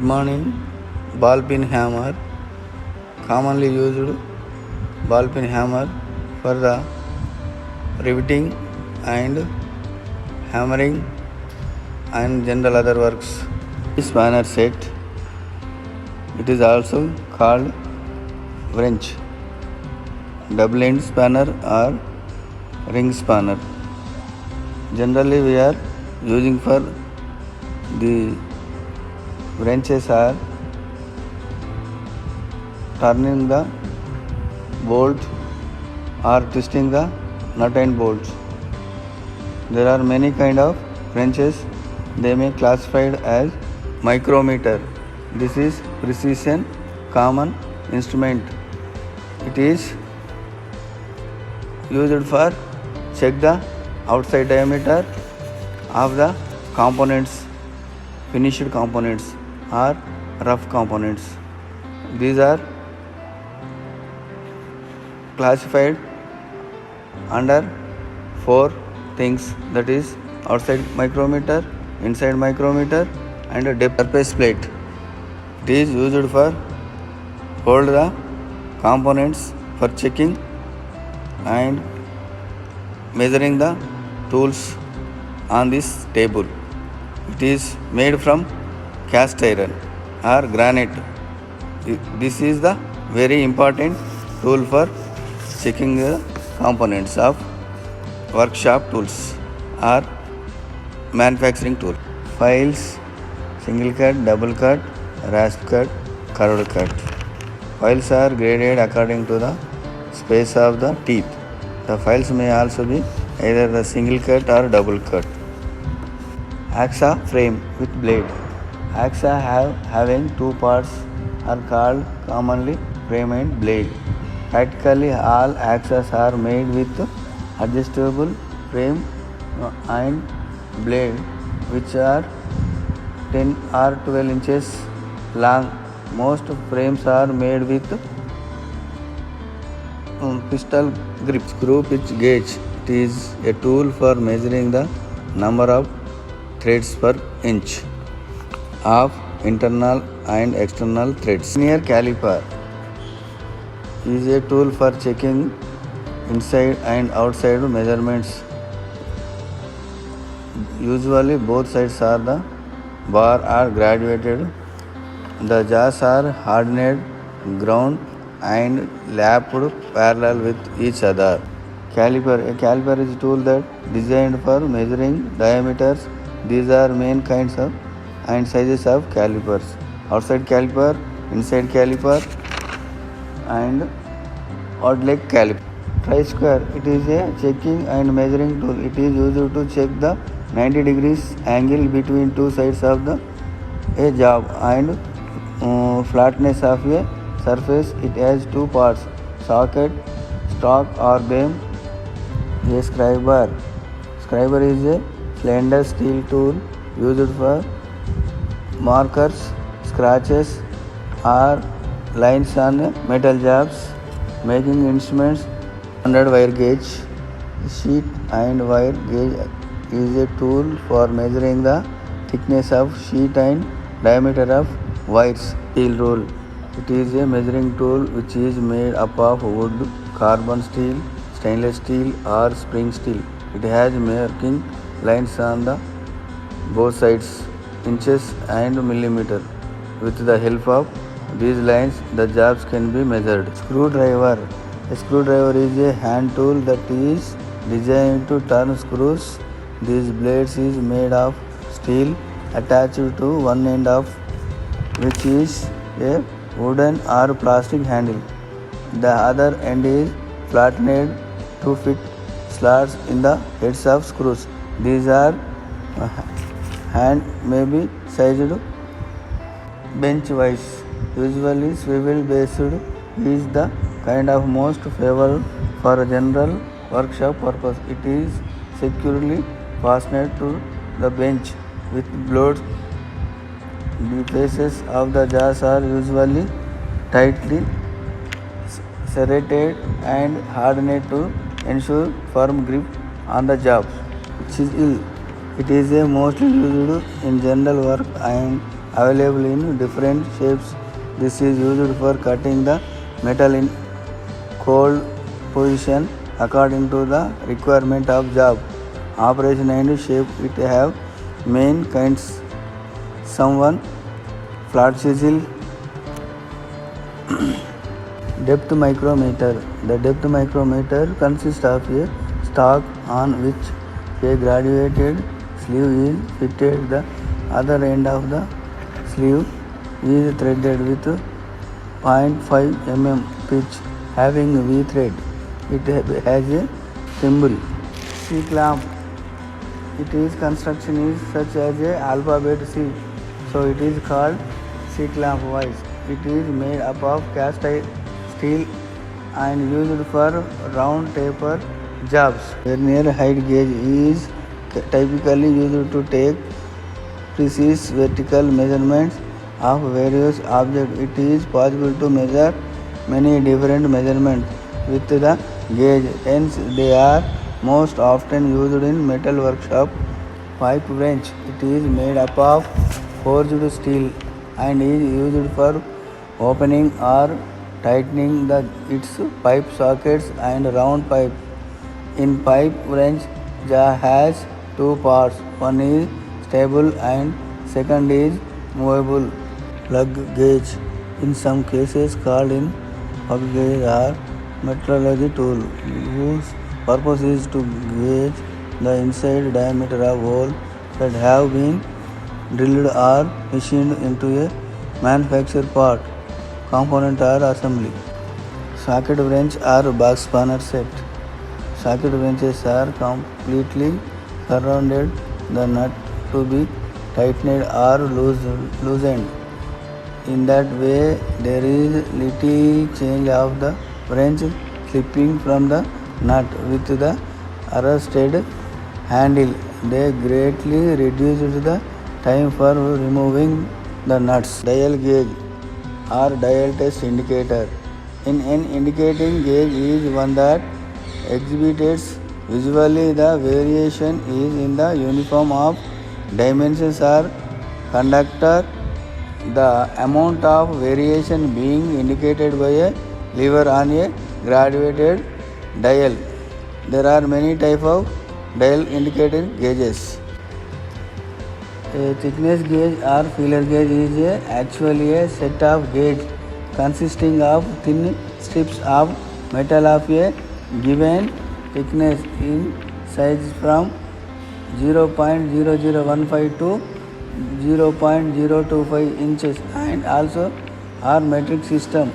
Good morning. Ball peen hammer. Commonly used ball peen hammer for the riveting and hammering and general other works. Spanner set. It is also called wrench, double end spanner or ring spanner. Generally we are using for the wrenches are turning the bolt or twisting the nut and bolts. There are many kind of wrenches. They may classified as micrometer. This is precision common instrument. It is used for check the outside diameter of the components, finished components or rough components. These are classified under 4 things, that is outside micrometer, inside micrometer and a depth surface plate. It is used for hold the components for checking and measuring the tools on this table. It is made from cast iron or granite. This is the very important tool for checking the components of workshop tools or manufacturing tool. Files, single cut, double cut, rasp cut, curved cut. Files are graded according to the space of the teeth. The files may also be either the single cut or double cut. Hacksaw frame with blade. Hacksaw having 2 parts are called commonly frame and blade. Practically all hacksaws are made with adjustable frame and blade which are 10 or 12 inches long. Most frames are made with pistol grip. Screw pitch gauge. It is a tool for measuring the number of threads per inch of internal and external threads. Linear caliper is a tool for checking inside and outside measurements. Usually both sides of the bar are graduated. The jaws are hardened, ground and lapped parallel with each other. Caliper. A caliper is a tool that designed for measuring diameters. These are main kinds of and sizes of calipers: outside caliper, inside caliper and odd leg caliper. Tri-square. It is a checking and measuring tool. It is used to check the 90 degrees angle between 2 sides of a job and flatness of a surface. It has 2 parts: socket, stock or beam. A scriber. Scriber is a slender steel tool used for markers, scratches or lines on metal jobs, making instruments. Standard wire gauge. Sheet and wire gauge is a tool for measuring the thickness of sheet and diameter of wires. Steel rule. It is a measuring tool which is made up of wood, carbon steel, stainless steel or spring steel. It has marking lines on the both sides, inches and millimeter. With the help of these lines, the jobs can be measured. Screwdriver. A screwdriver is a hand tool that is designed to turn screws. These blades is made of steel attached to one end of which is a wooden or plastic handle. The other end is flattened to fit slots in the heads of screws. These are hand may be sized bench wise. Usually swivel based is the kind of most favored for general workshop purpose. It is securely fastened to the bench with bolts. The faces of the jaws are usually tightly serrated and hardened to ensure firm grip on the job. Chisel. It is a mostly used in general work and available in different shapes. This is used for cutting the metal in cold position according to the requirement of job. Operation and shape. It have main kinds. Someone flat chisel. Depth micrometer. The depth micrometer consists of a stalk on which a graduated sleeve is fitted. The other end of the sleeve is threaded with 0.5 mm pitch having V thread. It has a thimble. C-clamp. Its construction is such as a alphabet C, so it is called C-clamp wise. It is made up of cast steel and used for round taper jobs. Vernier height gauge is typically used to take precise vertical measurements of various objects. It is possible to measure many different measurements with the gauge, hence they are most often used in metal workshop. Pipe wrench. It is made up of forged steel and is used for opening or tightening its pipe sockets and round pipe. In pipe wrench, jaw has two parts. One is stable and second is movable. Plug gauge. In some cases called in plug gauge or metrology tool, whose purpose is to gauge the inside diameter of holes that have been drilled or machined into a manufactured part, component or assembly. Socket wrench or box spanner set. Socket wrenches are completely surrounded the nut to be tightened or loosened. In that way, there is little change of the wrench slipping from the nut with the arrested handle. They greatly reduced the time for removing the nuts. Dial gauge or dial test indicator. An indicating gauge is one that exhibits visually the variation is in the uniform of dimensions or conductor. The amount of variation being indicated by a lever on a graduated dial. There are many types of dial indicating gauges. A thickness gauge or feeler gauge is actually a set of gauges consisting of thin strips of metal of a given thickness in size from 0.0015 to 0.025 inches and also are metric system.